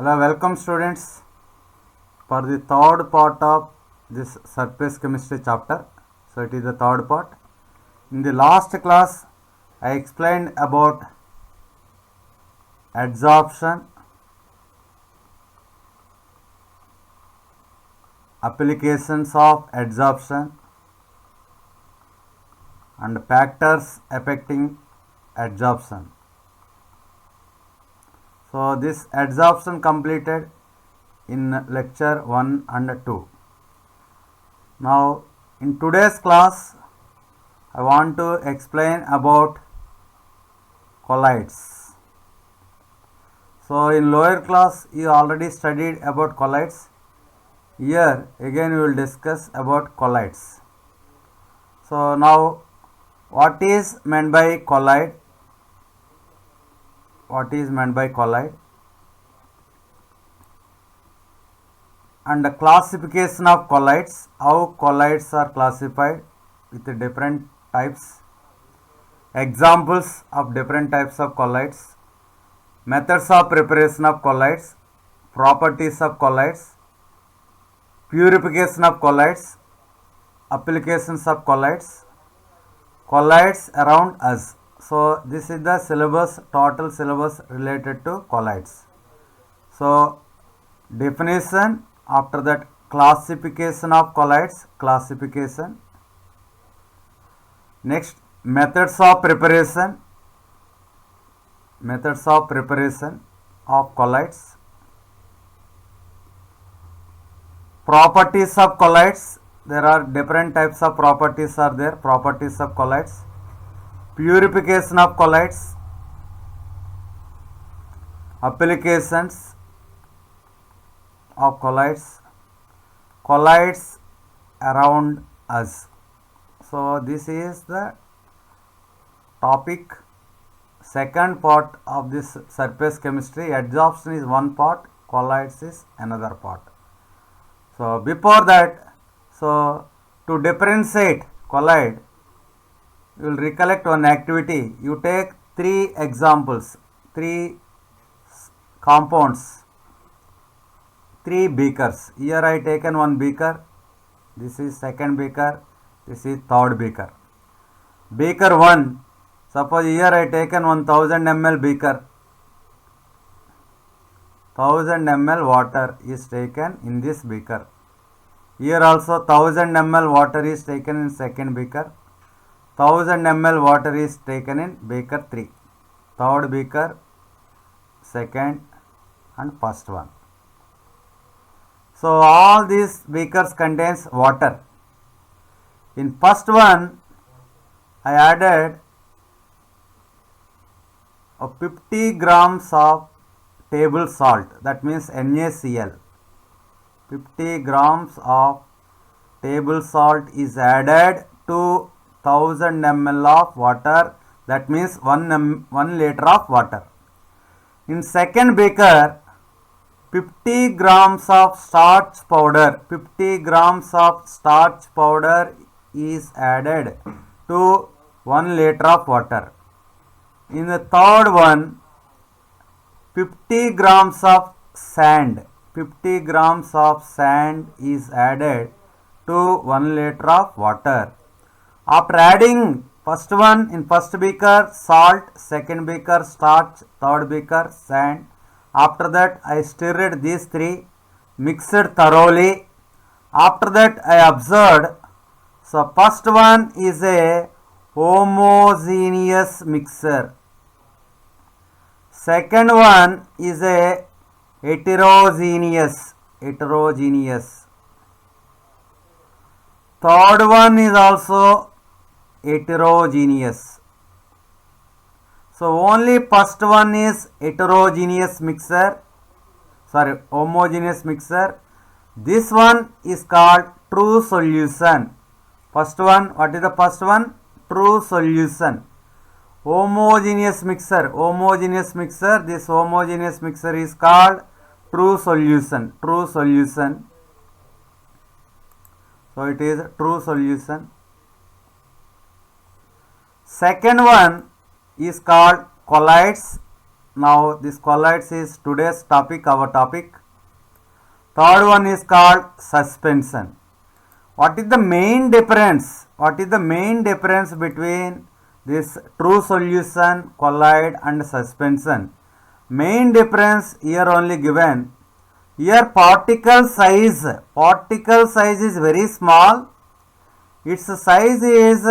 Hello, welcome students for the third part of this surface chemistry chapter. So it is the third part. In the last class, I explained about adsorption, applications of adsorption, and factors affecting adsorption. So this adsorption completed in lecture 1 and 2. Now in today's class I want to explain about colloids. So in lower class you already studied about colloids. Here again we will discuss about colloids. So now what is meant by colloid? What is meant by colloid? And the classification of colloids, how colloids are classified with the different types, examples of different types of colloids, methods of preparation of colloids, properties of colloids, purification of colloids, applications of colloids, colloids around us. So this is the syllabus, total syllabus related to colloids. So definition, after that classification of colloids, classification. Next, methods of preparation of colloids, properties of colloids. There are different types of properties are there, properties of colloids, purification of colloids, applications of colloids, colloids around us. So this is the topic, second part of this surface chemistry. Adsorption is one part, colloids is another part. So before that, so to differentiate colloid, you will recollect one activity. You take three examples, three compounds, three beakers. Here I taken one beaker, this is second beaker, this is third beaker. Beaker 1, suppose here I taken 1000 ml beaker, 1000 ml water is taken in this beaker. Here also 1000 ml water is taken in second beaker, 1000 ml water is taken in beaker 3, third beaker, second and first one. So all these beakers contains water. In first one I added 50 grams of table salt, that means NaCl. 50 grams of table salt is added to 1000 ml of water, that means 1 liter of water. In second beaker, 50 grams of starch powder, 50 grams of starch powder is added to 1 liter of water. In the third one, 50 grams of sand, 50 grams of sand is added to 1 liter of water. After adding first one, in first beaker salt, second beaker starch, third beaker sand, after that I stirred these three, mixed thoroughly. After that I observed, so first one is a homogeneous mixture, second one is a heterogeneous, third one is also heterogeneous. So only first one is homogeneous mixture. This one is called true solution. First one, what is the first one? True solution. Homogeneous mixture, this homogeneous mixture is called true solution. So it is true solution. Second one is called colloids. Now this colloids is today's topic, our topic. Third one is called suspension. What is the main difference? What is the main difference between this true solution, colloid and suspension? Main difference here only given. Here particle size is very small. Its size is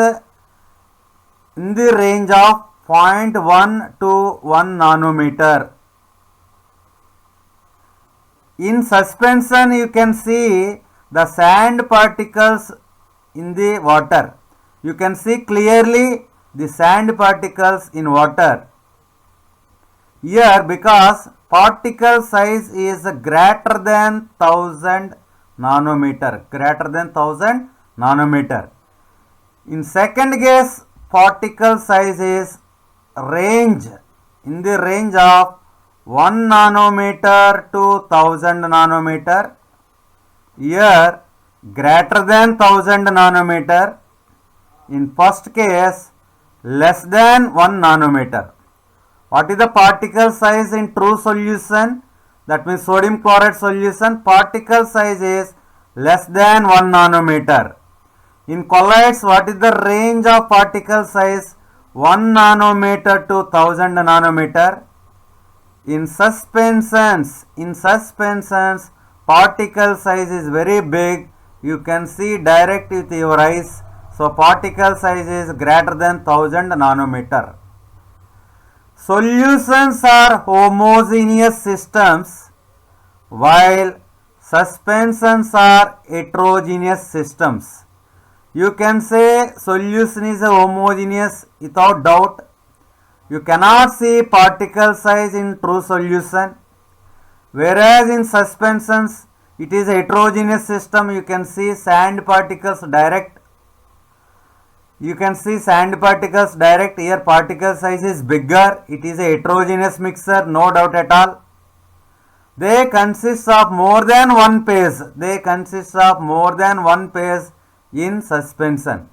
in the range of 0.1 to 1 nanometer. In suspension you can see the sand particles in the water. You can see clearly the sand particles in water. Here because particle size is greater than 1000 nanometer. In second case, particle size is in the range of 1 nanometer to 1000 nanometer. Here greater than 1000 nanometer. In first case less than 1 nanometer. What is the particle size in true solution? That means sodium chloride solution, particle size is less than 1 nanometer. In colloids, what is the range of particle size? 1 nanometer to 1000 nanometer. In suspensions, particle size is very big. You can see direct with your eyes. So particle size is greater than 1000 nanometer. Solutions are homogeneous systems while suspensions are heterogeneous systems. You can say solution is a homogeneous without doubt. You cannot see particle size in true solution, whereas in suspensions it is a heterogeneous system. You can see sand particles direct. Here particle size is bigger. It is a heterogeneous mixture, no doubt at all. They consist of more than one phase. In suspension.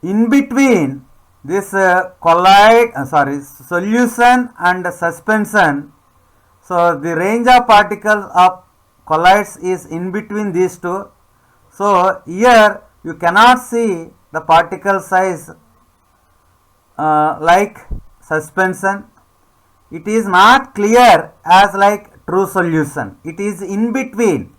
In between this solution and suspension, so the range of particles of colloids is in between these two. So here you cannot see the particle size like suspension. It is not clear as like true solution. It is in between.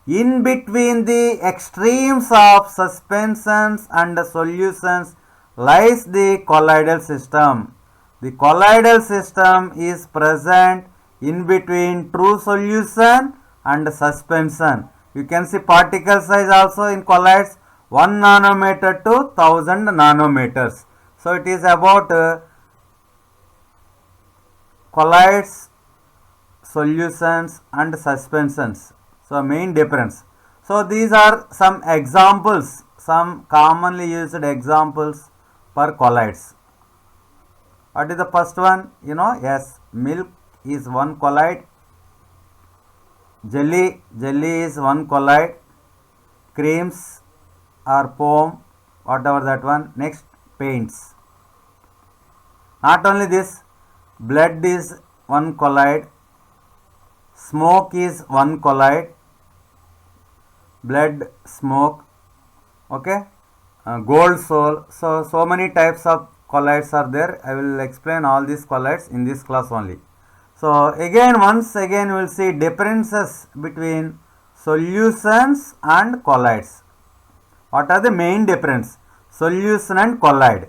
In between the extremes of suspensions and solutions lies the colloidal system. The colloidal system is present in between true solution and suspension. You can see particle size also in colloids 1 nanometer to 1000 nanometers. So it is about colloids, solutions and suspensions. So main difference. So these are some examples, some commonly used examples for colloids. What is the first one? Yes, milk is one colloid. Jelly is one colloid. Creams or foam, whatever that one. Next, paints. Not only this, blood is one colloid. Smoke is one colloid. Blood, smoke, okay. Gold, soul. So many types of colloids are there. I will explain all these colloids in this class only. So once again we will see differences between solutions and colloids. What are the main difference? Solution and colloid.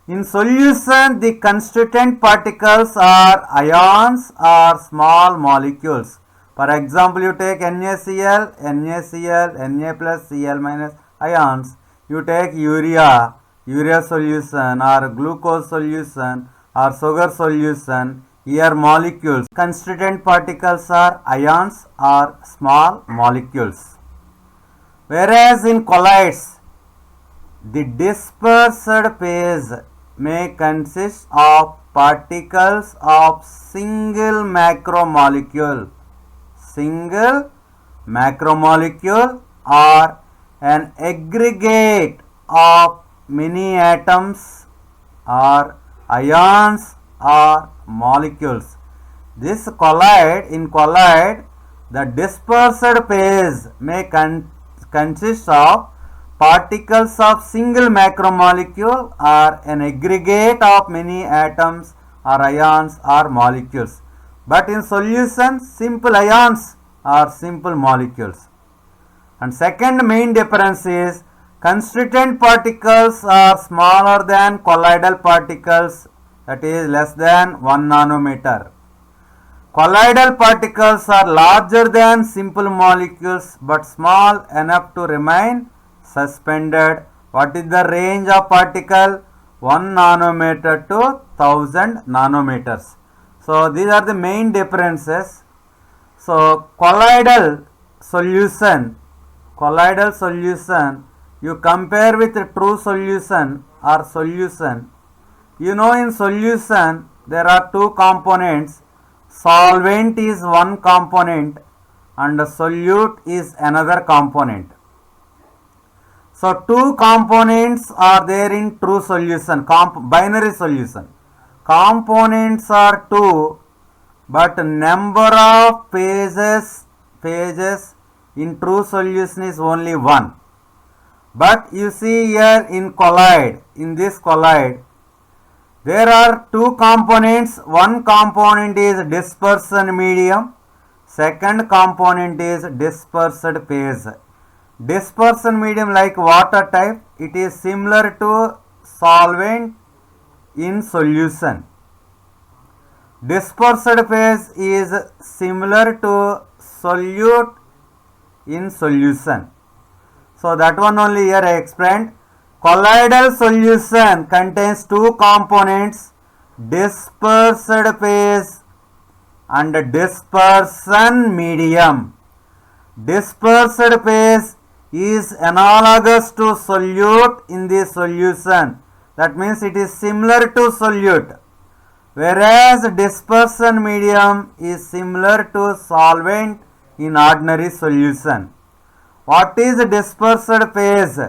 In solution, the constituent particles are ions or small molecules. For example, you take NaCl, Na plus Cl minus ions. You take urea solution or glucose solution or sugar solution. Here molecules. Constituent particles are ions or small molecules. Whereas in colloids, the dispersed phase may consist of particles of single macromolecule or an aggregate of many atoms or ions or molecules. This collide, the dispersed phase may consist of particles of single macromolecule or an aggregate of many atoms or ions or molecules. But in solution, simple ions or simple molecules. And second main difference is constituent particles are smaller than colloidal particles, that is less than 1 nanometer. Colloidal particles are larger than simple molecules but small enough to remain suspended. What is the range of particle? 1 nanometer to 1000 nanometers. So these are the main differences. So colloidal solution you compare with true solution or solution. You know, in solution there are two components. Solvent is one component and solute is another component. So two components are there in true solution, binary solution. Components are two, but number of phases in true solution is only one. But you see here in this colloid, there are two components. One component is dispersion medium, second component is dispersed phase. Dispersion medium like water type, it is similar to solvent in solution. Dispersed phase is similar to solute in solution. So that one only here I explained. Colloidal solution contains two components, dispersed phase and dispersion medium. Dispersed phase is analogous to solute in the solution. That means it is similar to solute. Whereas dispersion medium is similar to solvent in ordinary solution. What is dispersed phase?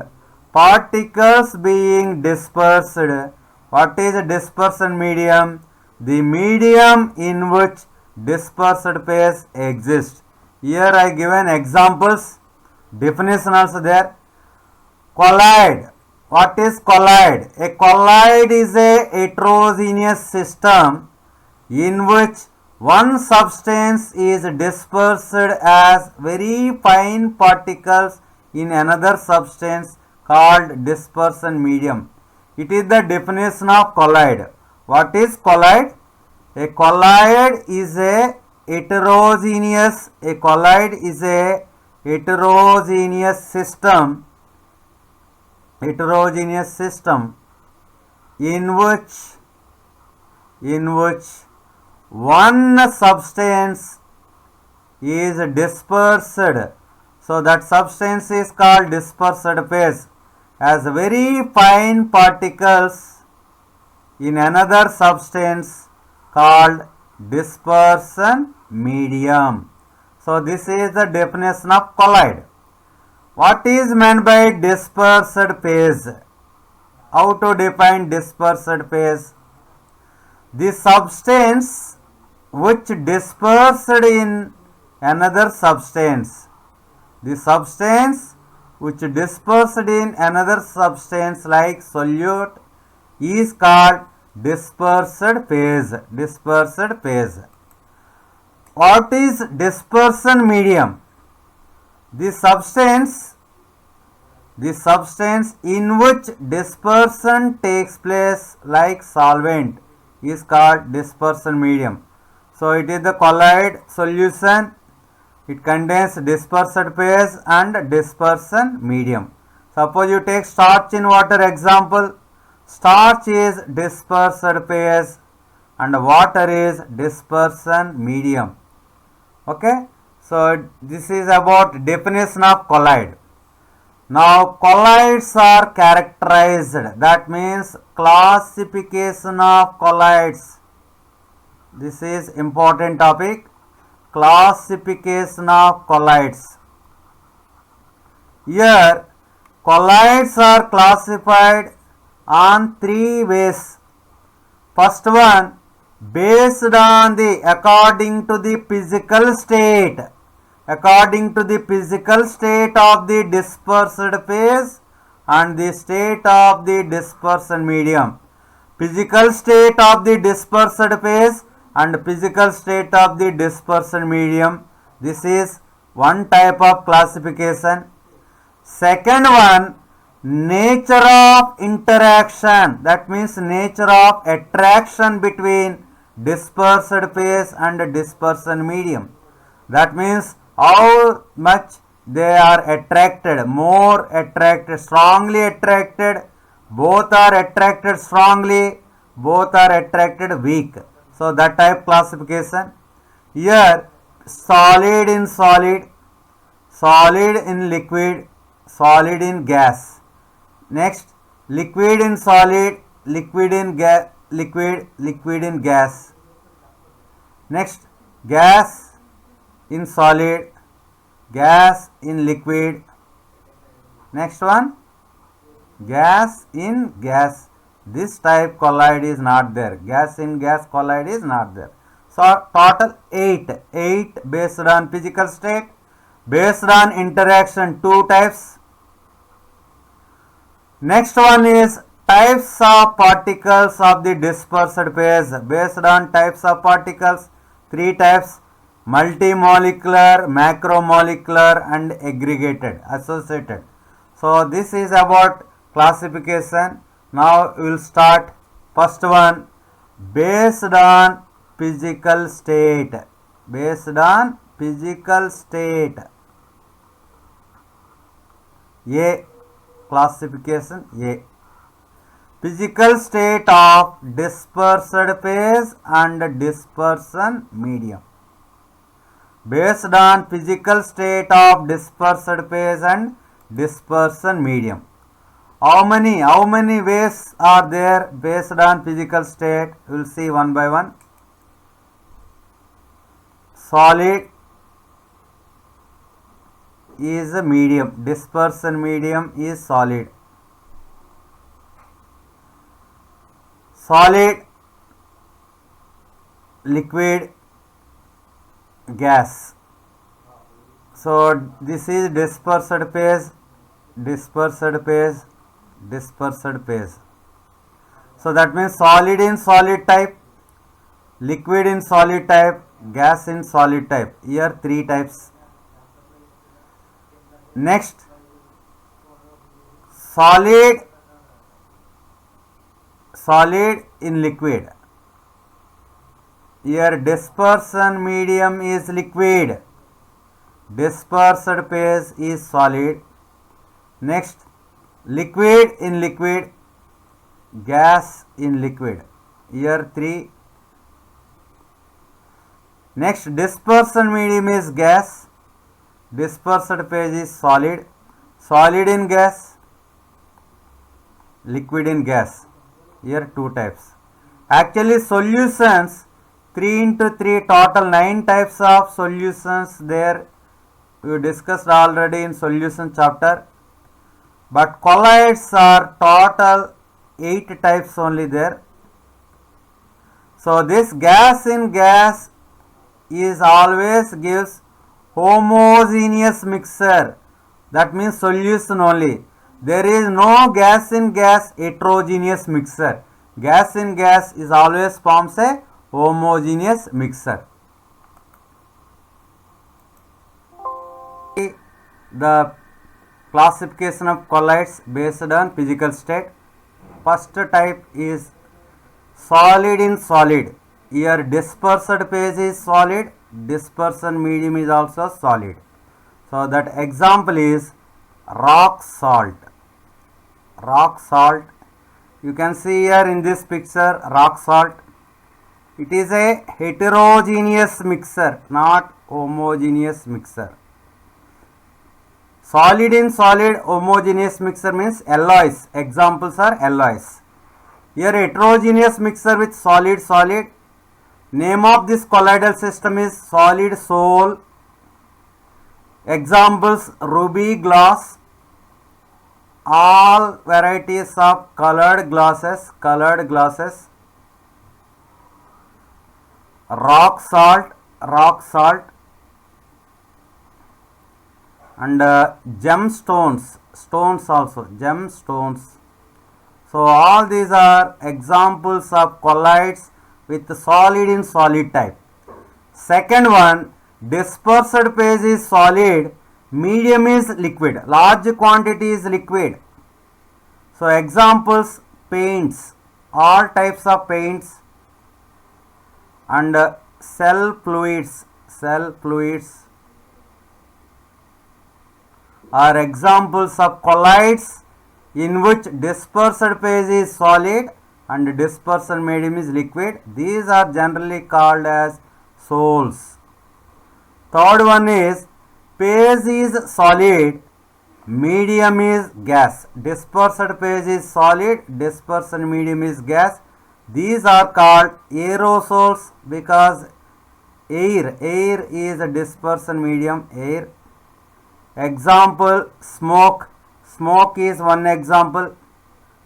Particles being dispersed. What is dispersion medium? The medium in which dispersed phase exists. Here I given examples, definition also there. Colloid. What is colloid? A colloid is a heterogeneous system in which one substance is dispersed as very fine particles in another substance called dispersion medium. It is the definition of colloid. What is colloid? A colloid is a heterogeneous system in which one substance is dispersed. So that substance is called dispersed phase as very fine particles in another substance called dispersion medium. So this is the definition of colloid. What is meant by dispersed phase? How to define dispersed phase? The substance which dispersed in another substance. The substance which dispersed in another substance like solute is called dispersed phase. What is dispersion medium? The substance in which dispersion takes place like solvent is called dispersion medium. So it is the colloid solution. It contains dispersed phase and dispersion medium. Suppose you take starch in water example. Starch is dispersed phase and water is dispersion medium. Okay. So this is about definition of colloid. Now colloids are characterized. That means classification of colloids. This is important topic. Classification of colloids. Here colloids are classified on three ways. First one, based on the according to the physical state of the dispersed phase and the state of the dispersed medium. Physical state of the dispersed phase and physical state of the dispersed medium. This is one type of classification. Second one, nature of interaction, that means nature of attraction between dispersed phase and dispersed medium. That means how much they are attracted, more attracted, strongly attracted, both are attracted strongly, both are attracted weak. So that type classification. Here solid in solid, solid in liquid, solid in gas. Next liquid in solid, liquid in gas, liquid in gas. Next gas in solid, gas in liquid. Next one, gas in gas. This type colloid is not there. Gas in gas colloid is not there. So total 8 based on physical state. Based on interaction, 2 types. Next one is types of particles of the dispersed phase. Based on types of particles, 3 types: multimolecular, macromolecular and aggregated, associated. So this is about classification. Now we will start. First one, based on physical state. Based on physical state. A, classification A. Physical state of dispersed phase and dispersion medium. Based on physical state of dispersed phase and dispersion medium. How many ways are there based on physical state? We will see one by one. Solid is a medium. Dispersion medium is solid. Solid, liquid, gas. So this is dispersed phase, dispersed phase, dispersed phase. So that means solid in solid type, liquid in solid type, gas in solid type. Here 3 types. Next, solid in liquid. Here dispersion medium is liquid, dispersed phase is solid. Next, liquid in liquid, gas in liquid. Here 3. Next, dispersion medium is gas, dispersed phase is solid, solid in gas, liquid in gas. Here 2 types. Actually solutions 3 into 3, total 9 types of solutions there. We discussed already in solution chapter. But colloids are total 8 types only there. So this gas in gas is always gives homogeneous mixture. That means solution only. There is no gas in gas heterogeneous mixture. Gas in gas is always forms a homogeneous mixture. The classification of colloids based on physical state. First type is solid in solid. Here dispersed phase is solid, dispersion medium is also solid. So that example is rock salt. Rock salt. You can see here in this picture rock salt. It is a heterogeneous mixture, not homogeneous mixture. Solid in solid, homogeneous mixture means alloys. Examples are alloys. Here heterogeneous mixture with solid. Name of this colloidal system is solid sol. Examples ruby glass, all varieties of colored glasses, rock salt, and gemstones, stones also, gemstones. So all these are examples of colloids with solid in solid type. Second one, dispersed phase is solid, medium is liquid, large quantity is liquid. So examples, paints, all types of paints, and cell fluids are examples of colloids in which dispersed phase is solid and dispersion medium is liquid. These are generally called as sols. Third one is phase is solid, medium is gas. Dispersed phase is solid, dispersion medium is gas. These are called aerosols because air is a dispersion medium, air. Example, smoke is one example.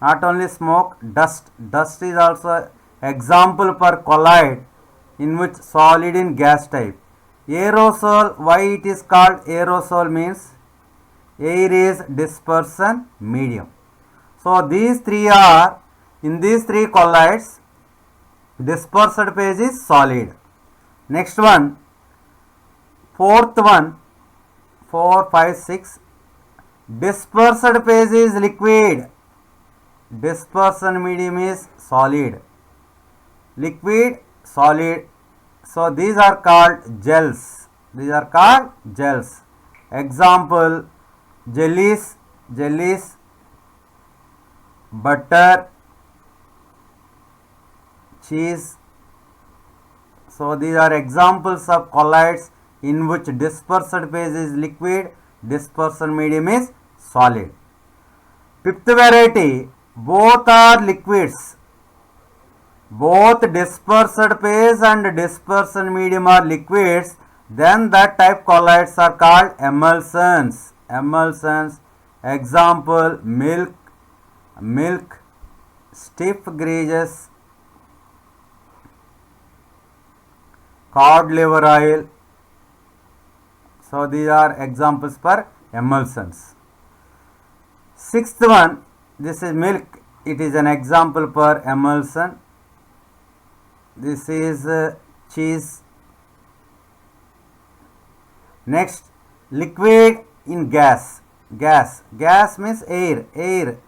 Not only smoke, dust is also example for colloid in which solid in gas type. Aerosol, why it is called aerosol means air is dispersion medium. So these three are, in these three colloids, dispersed phase is solid. Next one, fourth one, 4, 5, 6, dispersed phase is liquid, dispersion medium is solid, liquid, solid. So these are called gels. Example, jellies, butter, cheese. So these are examples of colloids in which dispersed phase is liquid, dispersion medium is solid. Fifth variety, both are liquids. Both dispersed phase and dispersion medium are liquids. Then that type colloids are called emulsions. Example, milk, stiff greases, cod liver oil. So these are examples for emulsions. Sixth one, this is milk. It is an example for emulsion. This is cheese. Next, liquid in gas. Gas means air. Air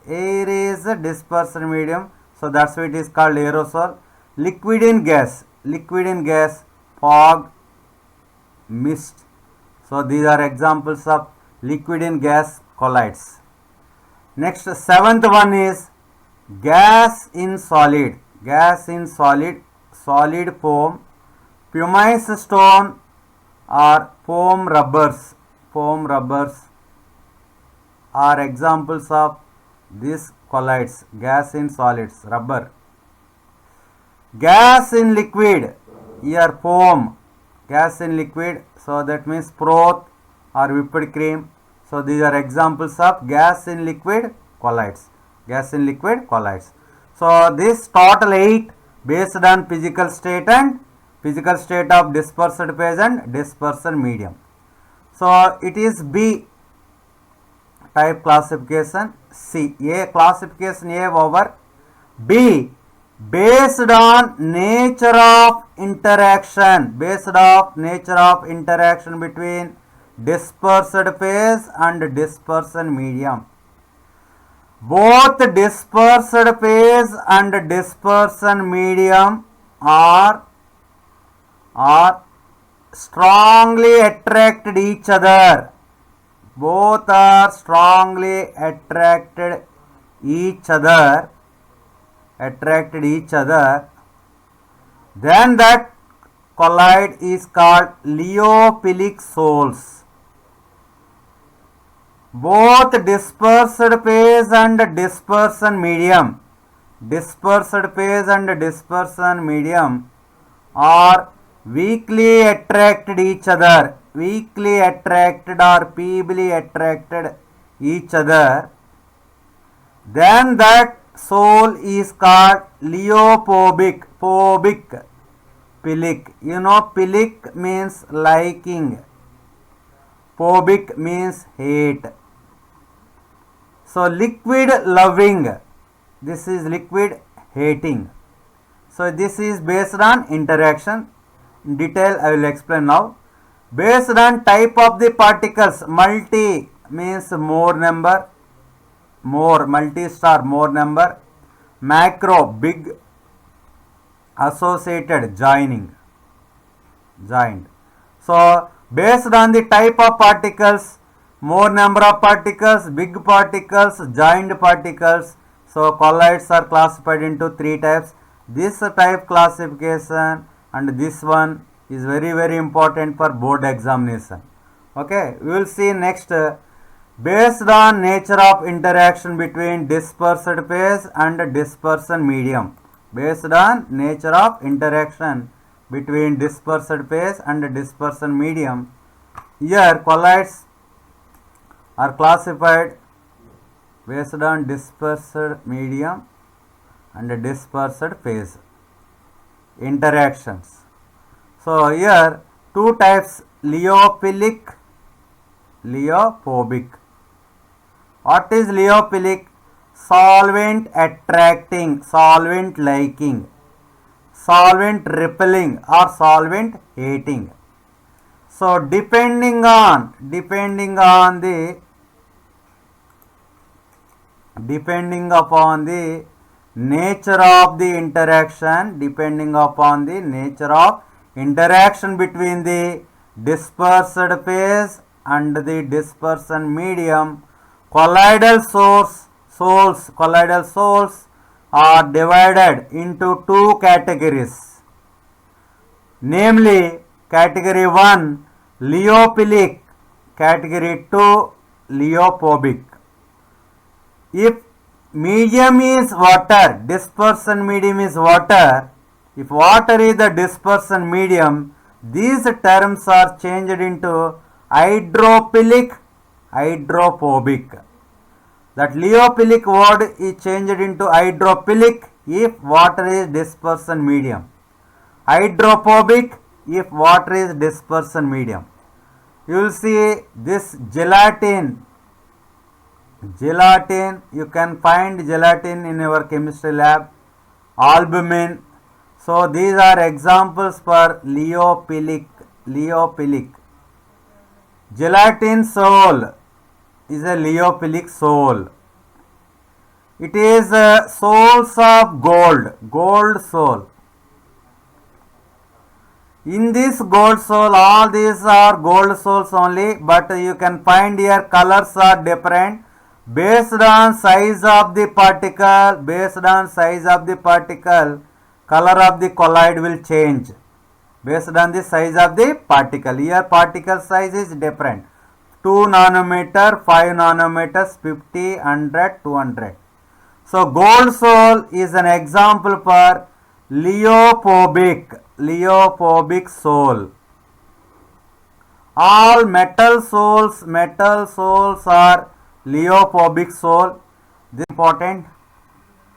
is a dispersion medium. So that's why it is called aerosol. Liquid in gas, fog, mist. So these are examples of liquid in gas colloids. Next, seventh one is gas in solid. Solid foam, pumice stone or foam rubbers are examples of these colloids. Gas in solids, rubber. Gas in liquid, here foam, gas in liquid, so that means froth or whipped cream. So these are examples of gas in liquid colloids. So this total 8 based on physical state of dispersed phase and dispersion medium. So it is B type classification, C. A classification A over B based on nature of interaction between dispersed phase and dispersion medium. Both dispersed phase and dispersion medium are strongly attracted each other. Both are strongly attracted each other. Then that colloid is called lyophilic sols. Both dispersed phase and dispersion medium are weakly attracted each other, weakly attracted or feebly attracted each other. Then that sol is called lyophilic. Philic. You know, philic means liking. Phobic means hate. So liquid loving. This is liquid hating. So this is based on interaction. In detail I will explain now. Based on type of the particles, multi means more number, more, multi-star, more number. Macro, big, associated, joined. So based on the type of particles, more number of particles, big particles, joined particles. So colloids are classified into three types. This type classification and this one is very important for board examination. Okay, we will see next. Based on nature of interaction between dispersed phase and dispersion medium. Based on nature of interaction between dispersed phase and dispersion medium. Here colloids are classified based on dispersed medium and dispersed phase interactions. So here two types, lyophilic, lyophilic. What is lyophilic? Solvent attracting, solvent liking, solvent repelling or solvent hating. So depending on upon the nature of the interaction, depending upon the nature of interaction between the dispersed phase and the dispersion medium, colloidal soles are divided into two categories, namely category 1 lyophilic, category 2 lyophobic. If medium is water, dispersion medium is water, if water is the dispersion medium, these terms are changed into hydrophilic, hydrophobic. That lyophilic word is changed into hydrophilic if water is dispersion medium, hydrophobic if water is dispersion medium. You will see this gelatin, you can find gelatin in your chemistry lab, albumin. So these are examples for lyophilic. Gelatin sole is a lyophilic sole. It is soles of gold sole. In this gold sole, all these are gold soles only, but you can find here colors are different based on size of the particle. Color of the colloid will change based on the size of the particle. Here particle size is different, 2 nanometer, 5 nanometers, 50, 100, 200. So gold sole is an example for lyophobic sole. All metal soles are lyophobic sole. This is important,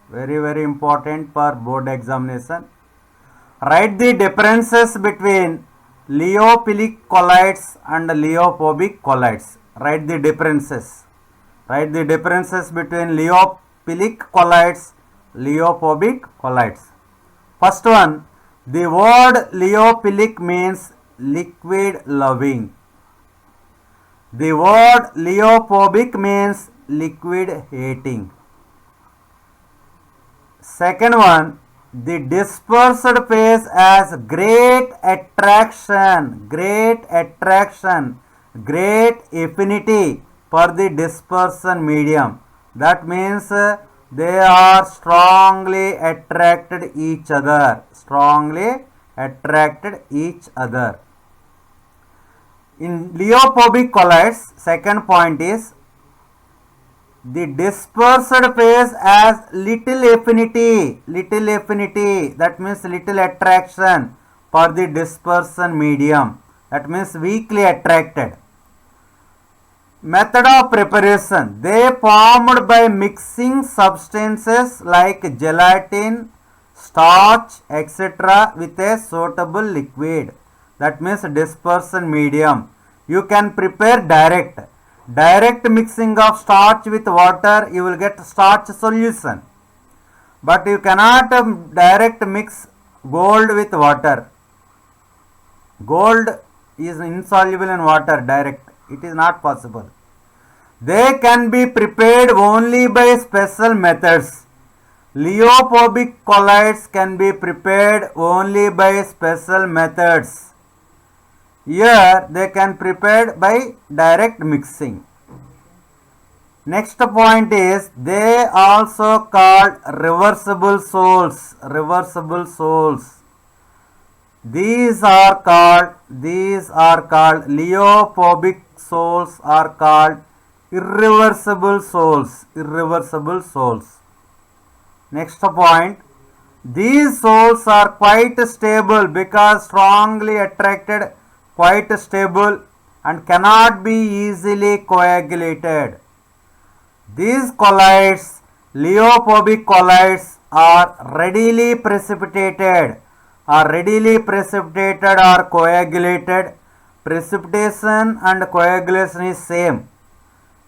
very important for board examination. Write the differences between lyophilic colloids and lyophobic colloids. Write the differences between lyophilic colloids, lyophobic colloids. First one, the word lyophilic means liquid loving. The word lyophobic means liquid hating. Second one, the dispersed phase has great attraction, great affinity for the dispersion medium. That means they are strongly attracted each other. In lyophobic colloids, second point is the dispersed phase has little affinity, that means little attraction for the dispersion medium, that means weakly attracted. Method of preparation, they formed by mixing substances like gelatin, starch, etc. with a suitable liquid. That means dispersion medium. You can prepare direct mixing of starch with water, you will get starch solution. But you cannot direct mix gold with water. Gold is insoluble in water direct. It is not possible. They can be prepared only by special methods. Leophobic colloids can be prepared only by special methods. Here they can prepared by direct mixing. Next point is they also called reversible sols. Reversible sols. These are called leophobic sols are called irreversible sols. Irreversible sols. Next point. These sols are quite stable because strongly attracted, quite stable and cannot be easily coagulated. These colloids, leophobic colloids, are readily precipitated or coagulated. Precipitation and coagulation is same.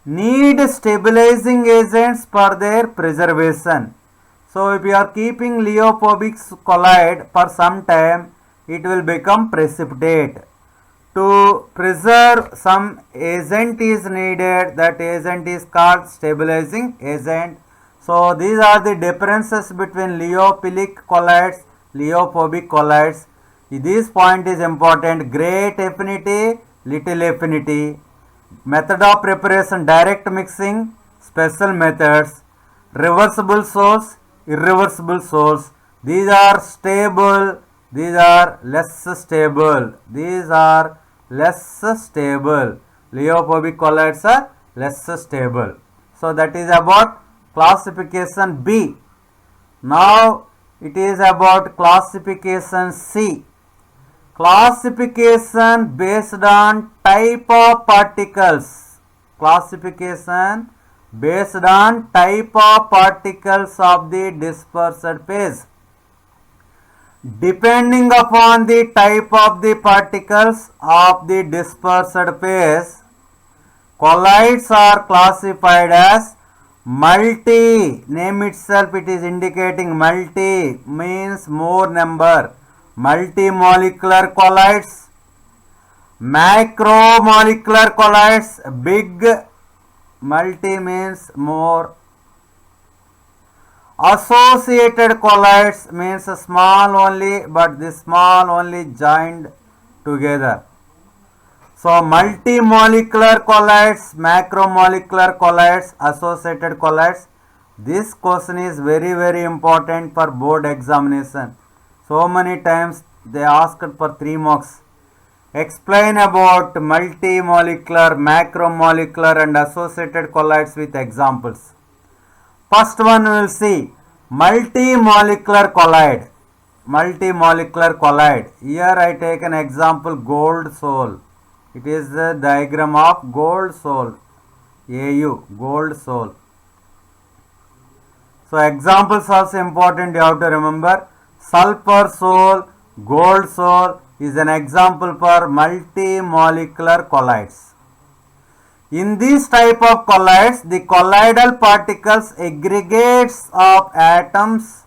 Need stabilizing agents for their preservation. So if you are keeping leophobic colloid for some time, it will become precipitate. To preserve, some agent is needed. That agent is called stabilizing agent. So these are the differences between leophilic colloids, leophobic colloids. This point is important. Great affinity, little affinity. Method of preparation, direct mixing, special methods, reversible source, irreversible source. These are stable, these are less stable. These are less stable. Leophobic colloids are less stable. So that is about classification B. Now it is about classification C. Classification based on type of particles. Classification based on type of particles of the dispersed phase. Depending upon the type of the particles of the dispersed phase, colloids are classified as multi. Name itself it is indicating multi, means more number. Multimolecular colloids, macromolecular colloids, big. Multi means more. Associated colloids means small only, but the small only joined together. So multimolecular colloids, macromolecular colloids, associated colloids. This question is very important for board examination. So many times they asked for 3 marks. Explain about multimolecular, macromolecular and associated colloids with examples. First one we will see multimolecular colloid. Multimolecular colloid. Here I take an example, gold sol. It is the diagram of gold sol. AU, gold sol. So examples also important, you have to remember. Sulfur sol, gold sol is an example for multimolecular colloids. In this type of colloids, the colloidal particles, aggregates of atoms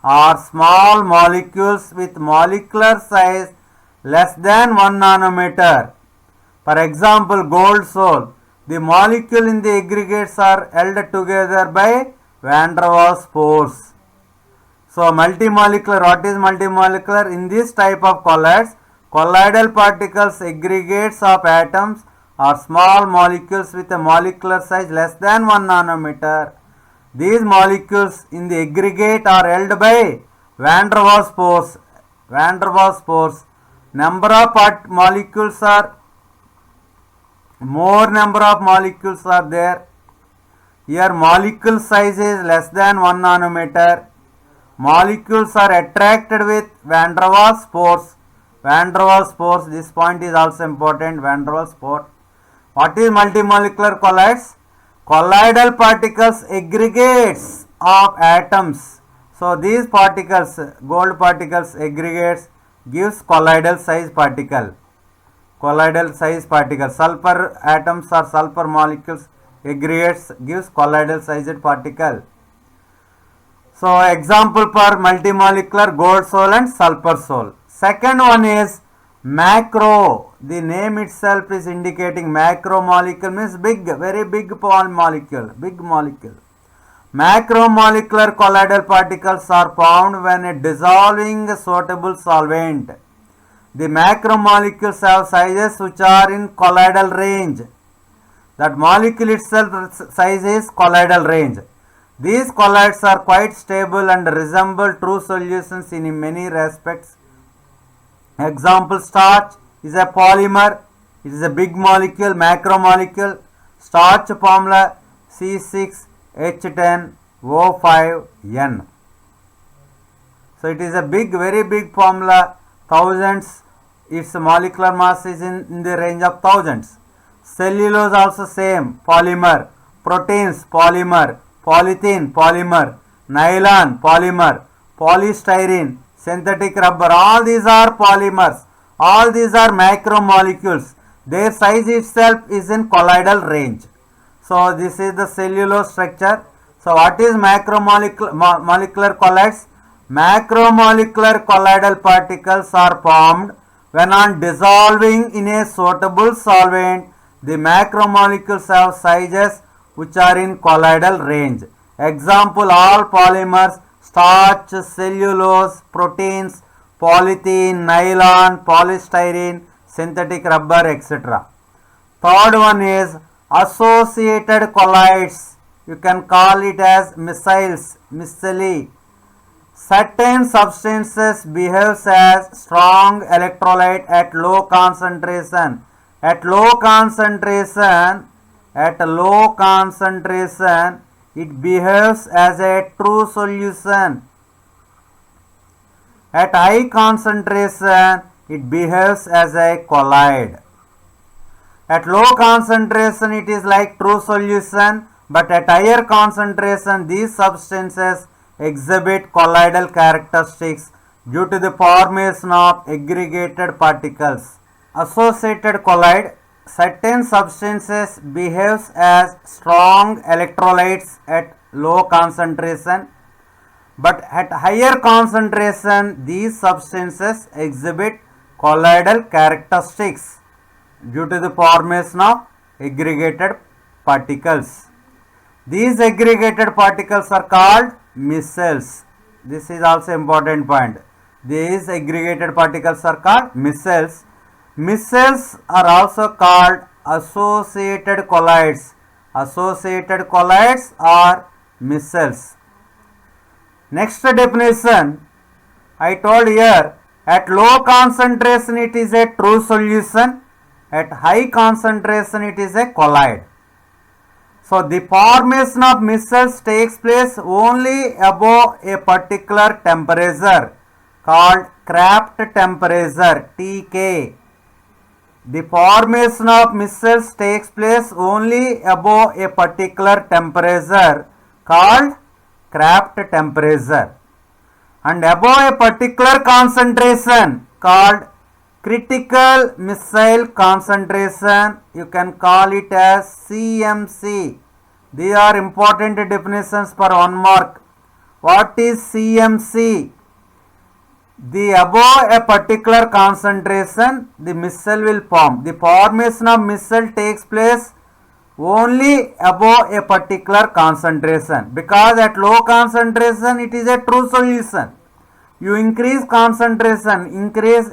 or small molecules with molecular size less than 1 nanometer. For example, gold sol, the molecule in the aggregates are held together by van der Waals force. So multimolecular, what is multimolecular? In this type of colloids, colloidal particles, aggregates of atoms or small molecules with a molecular size less than 1 nanometer. These molecules in the aggregate are held by van der Waals force. Van der Waals force. Number of molecules are, more number of molecules are there. Here molecule size is less than 1 nanometer. Molecules are attracted with van der Waals force. Van der Waals force, this point is also important, van der Waals force. What is multimolecular colloids? Colloidal particles, aggregates of atoms. So So these particles, gold particles aggregates gives colloidal size particle. Colloidal size particle. Sulfur atoms or sulfur molecules aggregates gives colloidal sized particle. So example for multimolecular gold sol and sulfur sol. Second one is macro. The name itself is indicating macromolecule means big, very big molecule, big molecule. Macromolecular colloidal particles are found when a dissolving suitable solvent. The macromolecules have sizes which are in colloidal range. That molecule itself size is colloidal range. These colloids are quite stable and resemble true solutions in many respects. Example, starch is a polymer. It is a big molecule, macromolecule. Starch formula C6H10O5N. So it is a big, very big formula, thousands. Its molecular mass is in the range of thousands. Cellulose also same, polymer. Proteins, polymer. Polythene, polymer. Nylon, polymer. Polystyrene, synthetic rubber, all these are polymers. All these are macromolecules. Their size itself is in colloidal range. So this is the cellulose structure. So what is macromolecular colloids? Macromolecular colloidal particles are formed when on dissolving in a suitable solvent. The macromolecules have sizes which are in colloidal range. Example, all polymers, starch, cellulose, proteins, polythene, nylon, polystyrene, synthetic rubber, etc. Third one is associated colloids. You can call it as micelles, micelle. Certain substances behaves as strong electrolyte at low concentration. At low concentration, it behaves as a true solution. At high concentration, it behaves as a colloid. At low concentration, it is like true solution, but at higher concentration, these substances exhibit colloidal characteristics due to the formation of aggregated particles. Associated colloid. Certain substances behaves as strong electrolytes at low concentration, but at higher concentration these substances exhibit colloidal characteristics due to the formation of aggregated particles. These aggregated particles are called micelles. This is also important point. These aggregated particles are called micelles. Micelles are also called associated colloids. Associated colloids are micelles. Next definition, I told here, at low concentration it is a true solution, at high concentration it is a colloid. So the formation of micelles takes place only above a particular temperature called Kraft temperature, TK. The formation of micelles takes place only above a particular temperature called Kraft temperature and above a particular concentration called critical micelle concentration. You can call it as CMC. These are important definitions for 1 mark. What is CMC? The above a particular concentration, the micelle will form. The formation of micelle takes place only above a particular concentration, because at low concentration it is a true solution. You increase concentration, increase,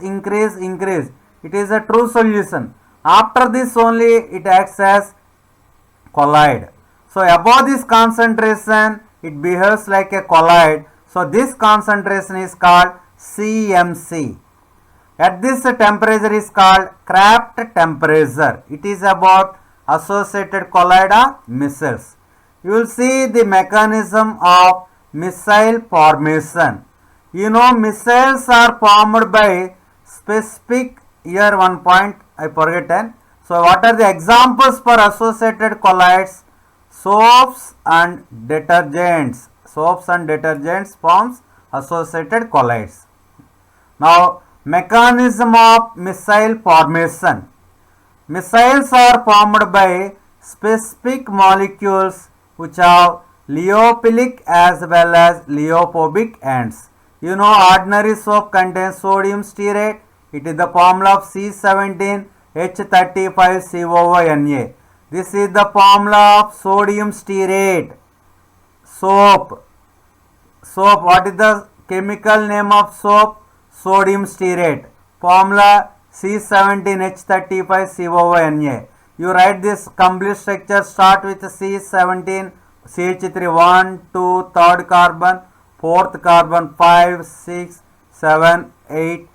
it is a true solution. After this only it acts as colloid. So above this concentration it behaves like a colloid. So this concentration is called CMC. At this temperature is called Kraft temperature. It is about associated colloid of micelles. You will see the mechanism of micelle formation. You know, micelles are formed by specific, here one point I forgotten. So what are the examples for associated colloids? Soaps and detergents. soaps and detergents forms associated colloids. Now, mechanism of missile formation. Missiles are formed by specific molecules which have lyophilic as well as lyophobic ends. You know, ordinary soap contains sodium stearate. It is the formula of C17H35COONA. This is the formula of sodium stearate. Soap. What is the chemical name of soap? Sodium stearate. Formula C17H35COONA. You write this complete structure. Start with C17, CH3, 1, 2, third carbon, fourth carbon, 5, 6, 7, 8,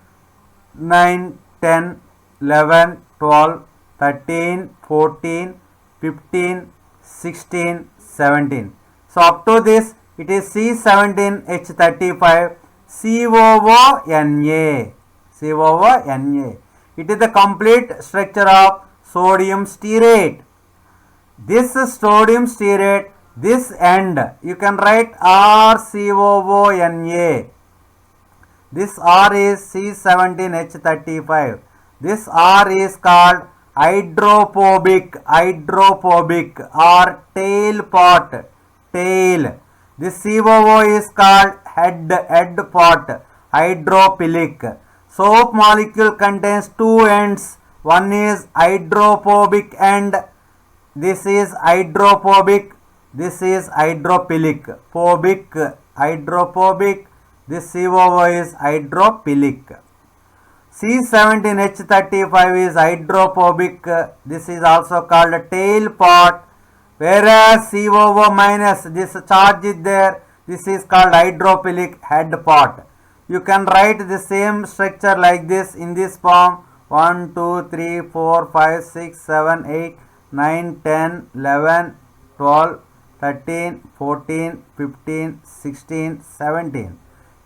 9, 10, 11, 12, 13, 14, 15, 16, 17. So up to this it is C17H35 COONA. COONA. It is the complete structure of sodium stearate. This sodium stearate, this end, you can write RCOONA. This R is C17H35. This R is called hydrophobic or tail part. Tail. This COO is called head part, hydrophilic. Soap molecule contains two ends. One is hydrophobic end. This is hydrophobic. This is hydrophilic. Hydrophobic. This COO is hydrophilic. C17H35 is hydrophobic. This is also called a tail part. Whereas COO minus, this charge is there. This is called hydrophilic head part. You can write the same structure like this in this form. 1, 2, 3, 4, 5, 6, 7, 8, 9, 10, 11, 12, 13, 14, 15, 16, 17.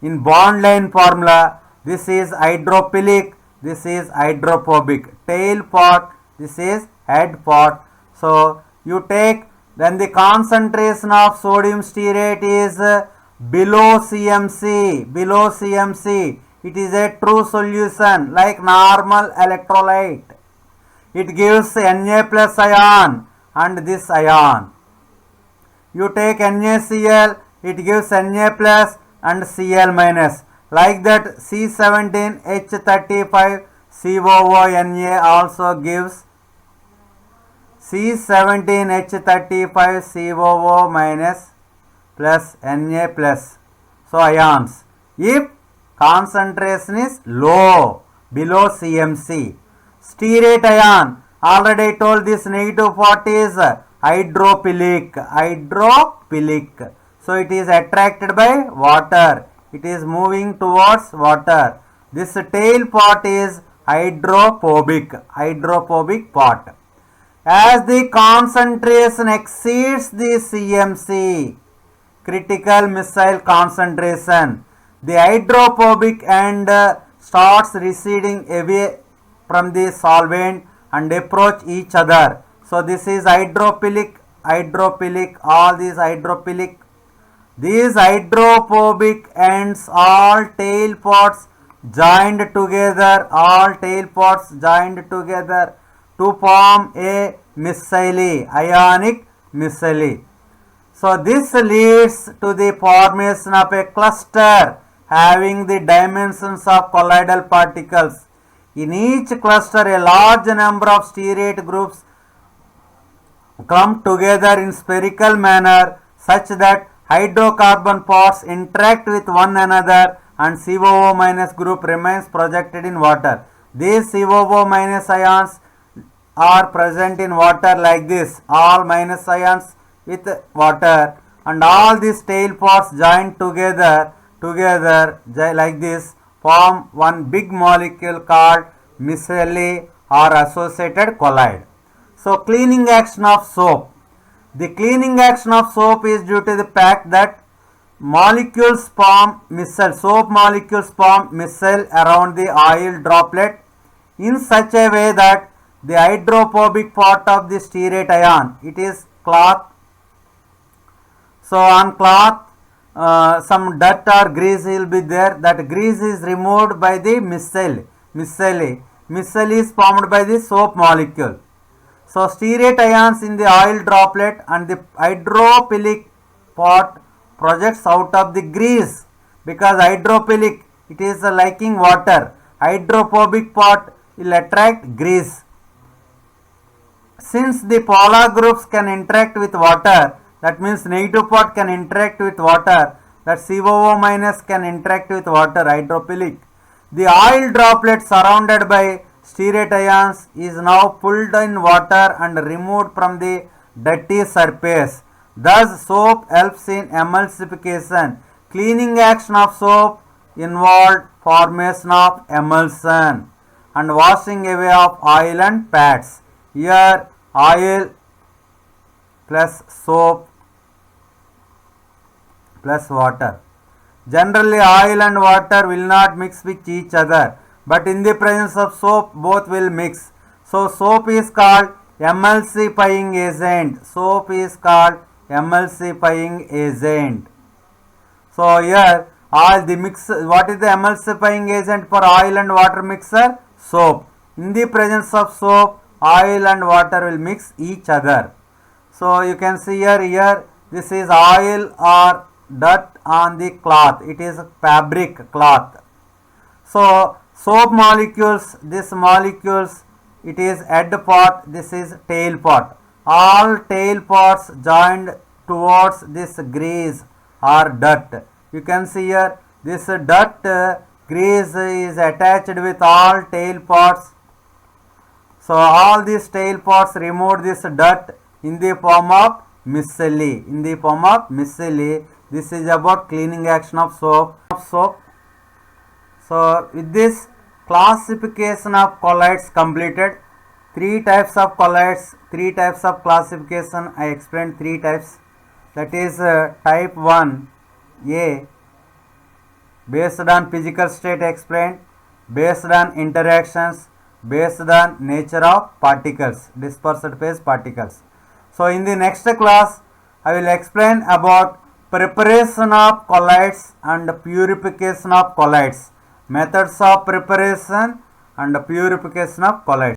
In bond line formula, this is hydrophilic, this is hydrophobic. Tail part, this is head part. So, you take, then the concentration of sodium stearate is below CMC. It is a true solution like normal electrolyte. It gives Na plus ion and this ion. You take NaCl, it gives Na plus and Cl minus. Like that C17H35 COONA also gives C17H35 COO minus plus Na plus. So ions. If concentration is low, below CMC. Stearate ion, already I told this negative part is hydrophilic. So it is attracted by water. It is moving towards water. This tail part is hydrophobic part. As the concentration exceeds the CMC, critical missile concentration, the hydrophobic end starts receding away from the solvent and approach each other. So this is hydrophilic, all these hydrophilic. These hydrophobic ends, all tail parts joined together, to form a missile, ionic missile. So this leads to the formation of a cluster having the dimensions of colloidal particles. In each cluster, a large number of stearate groups come together in spherical manner such that hydrocarbon parts interact with one another and COO minus group remains projected in water. These COO minus ions are present in water like this, all minus ions with water, and all these tail parts joined together like this form one big molecule called micelle or associated colloid. So cleaning action of soap. The cleaning action of soap is due to the fact that molecules form micelle, soap molecules form micelle around the oil droplet in such a way that the hydrophobic part of the stearate ion, it is cloth. So on cloth, some dirt or grease will be there. That grease is removed by the micelle. Micelle is formed by the soap molecule. So stearate ions in the oil droplet and the hydrophilic part projects out of the grease, because hydrophilic, it is liking water. Hydrophobic part will attract grease. Since the polar groups can interact with water, that means negative part can interact with water, that COO minus can interact with water, hydrophilic. The oil droplet surrounded by stearate ions is now pulled in water and removed from the dirty surface. Thus, soap helps in emulsification. Cleaning action of soap involved formation of emulsion and washing away of oil and fats. Here, oil plus soap plus water. Generally, oil and water will not mix with each other, but in the presence of soap, both will mix. So, soap is called emulsifying agent. Soap is called emulsifying agent. So, here, all the mix. What is the emulsifying agent for oil and water mixer? Soap. In the presence of soap, oil and water will mix each other. So, you can see here, this is oil or dirt on the cloth. It is fabric cloth. So, soap molecules, this molecules, it is head part, this is tail part. All tail parts joined towards this grease or dirt. You can see here, this dirt grease is attached with all tail parts. So, all these tail parts removed this dirt in the form of micelle. In the form of micelle. This is about cleaning action of soap. So, with this classification of colloids completed. 3 types of colloids, 3 types of classification. I explained 3 types. That is type 1 A, based on physical state explained, based on interactions, based on nature of particles, dispersed phase particles. So, in the next class, I will explain about preparation of colloids and purification of colloids, methods of preparation and purification of colloids.